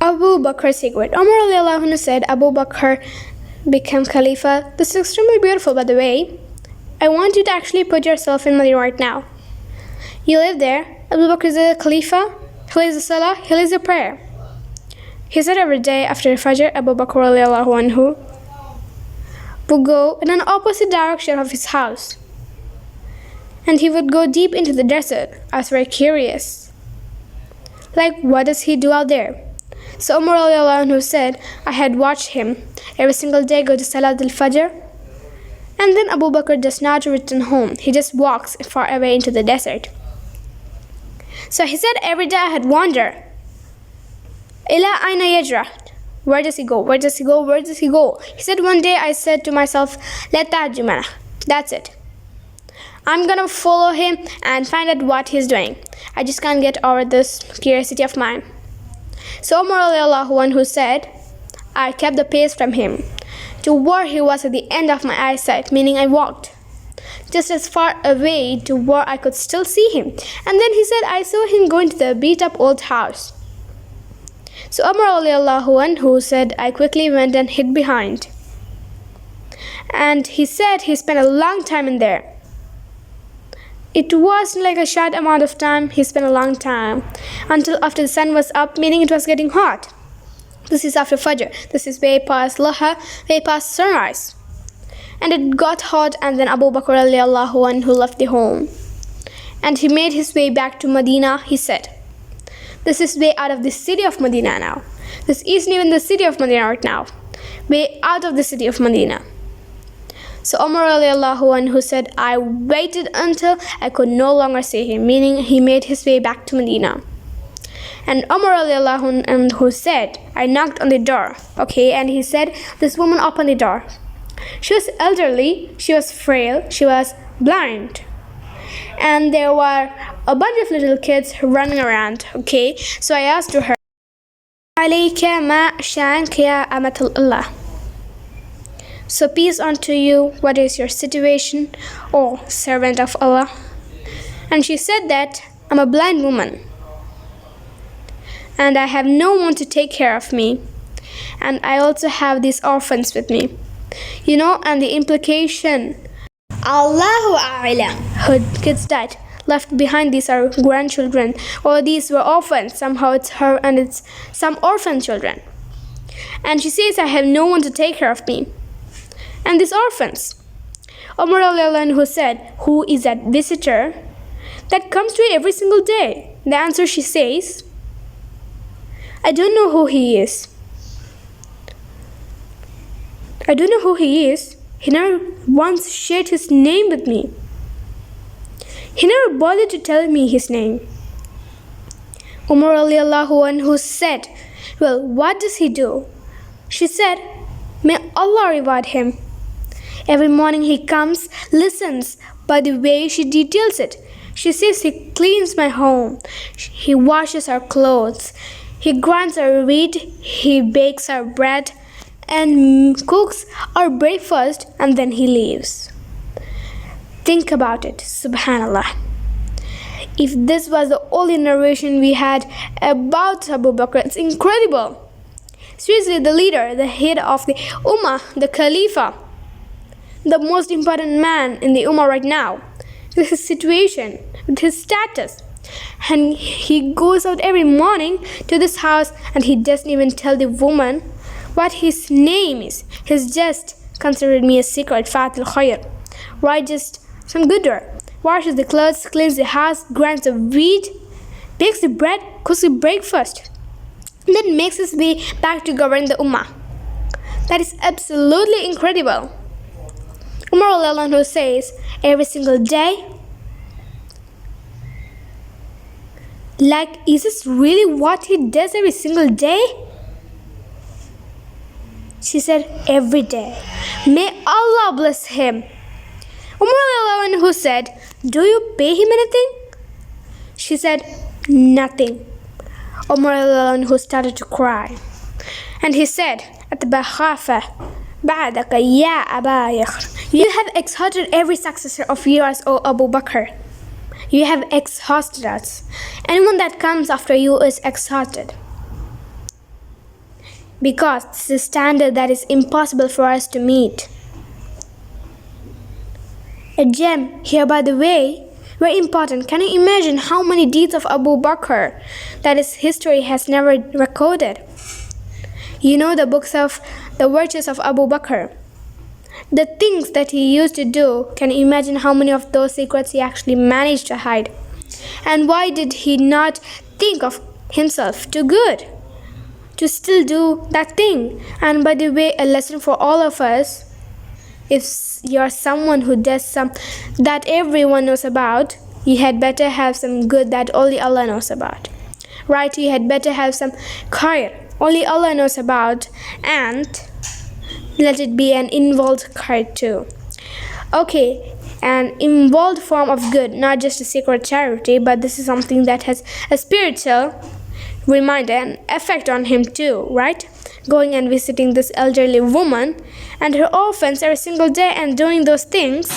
Abu Bakr's secret. Umar radiallahu anhu said Abu Bakr became Khalifa. This is extremely beautiful, by the way. I want you to actually put yourself in Medina right now. You live there. Abu Bakr is a Khalifa. He leads the Salah. He leads the prayer. He said every day after Fajr, Abu Bakr radiallahu anhu would go in an opposite direction of his house. And he would go deep into the desert. I was very curious. Like, what does he do out there? So Umar radiallahu anhu said, I had watched him every single day go to Salat al-Fajr. And then Abu Bakr does not return home. He just walks far away into the desert. So he said every day I had wondered, Ila aina yajrah? Where does he go? Where does he go? Where does he go? He said one day I said to myself, La ta'jumana. That's it. I'm gonna follow him and find out what he's doing. I just can't get over this curiosity of mine. So Umar radiallahu anhu said, I kept the pace from him to where he was at the end of my eyesight, meaning I walked just as far away to where I could still see him. And then he said, I saw him going to the beat up old house. So Umar radiallahu anhu said, I quickly went and hid behind. And he said he spent a long time in there. It wasn't like a short amount of time, he spent a long time. Until after the sun was up, meaning it was getting hot. This is after Fajr. This is way past Laha, way past sunrise. And it got hot, and then Abu Bakr radiallahu anhu left the home. And he made his way back to Medina. He said, this is way out of the city of Medina now. This isn't even the city of Medina right now. Way out of the city of Medina. So Umar radiallahu anhu said, I waited until I could no longer see him, meaning he made his way back to Medina. And Umar radiallahu anhu said, I knocked on the door, okay, and he said, this woman opened the door. She was elderly, she was frail, she was blind. And there were a bunch of little kids running around, okay. So I asked her, Alayka ma sha'anka ya amatul Allah. So peace unto you, what is your situation, O servant of Allah? And she said that, I'm a blind woman. And I have no one to take care of me. And I also have these orphans with me. You know, and the implication, Allahu A'lam, her kids died. Left behind, these are grandchildren, or these were orphans. Somehow it's her and it's some orphan children. And she says, I have no one to take care of me. And these orphans. Umar radiallahu anhu said, who is that visitor that comes to you every single day? The answer, she says, I don't know who he is. I don't know who he is. He never once shared his name with me. He never bothered to tell me his name. Umar radiallahu anhu said, well, what does he do? She said, may Allah reward him. Every morning he comes, listens, by the way she details it. She says he cleans my home, he washes our clothes, he grinds our wheat, he bakes our bread, and cooks our breakfast, and then he leaves. Think about it, subhanallah. If this was the only narration we had about Abu Bakr, it's incredible. Seriously, the leader, the head of the Ummah, the Khalifa, the most important man in the Ummah right now, with his situation, with his status. And he goes out every morning to this house and he doesn't even tell the woman what his name is. He's just considered me a secret, Fatil Khair. Right, just some good work. Washes the clothes, cleans the house, grinds the wheat, bakes the bread, cooks the breakfast, and then makes his way back to govern the Ummah. That is absolutely incredible. Umar al-Anhu says, every single day, like, is this really what he does every single day? She said, every day. May Allah bless him. Umar al-Anhu said, do you pay him anything? She said, nothing. Umar al-Anhu started to cry. And he said, At-bakhafa ba'daka ya Aba Bakr. You have exhausted every successor of yours, O Abu Bakr. You have exhausted us. Anyone that comes after you is exhausted. because it's a standard that is impossible for us to meet. A gem here, by the way, very important. Can you imagine how many deeds of Abu Bakr that his history has never recorded? You know the books of the virtues of Abu Bakr, the things that he used to do. Can you imagine how many of those secrets he actually managed to hide? And why did he not think of himself too good to still do that thing? And by the way, a lesson for all of us: if you're someone who does some that everyone knows about, you had better have some good that only Allah knows about. Right? You had better have some khair only Allah knows about, and let it be an involved khair too. Okay, an involved form of good, not just a secret charity, but this is something that has a spiritual reminder and effect on him too, right? Going and visiting this elderly woman and her orphans every single day and doing those things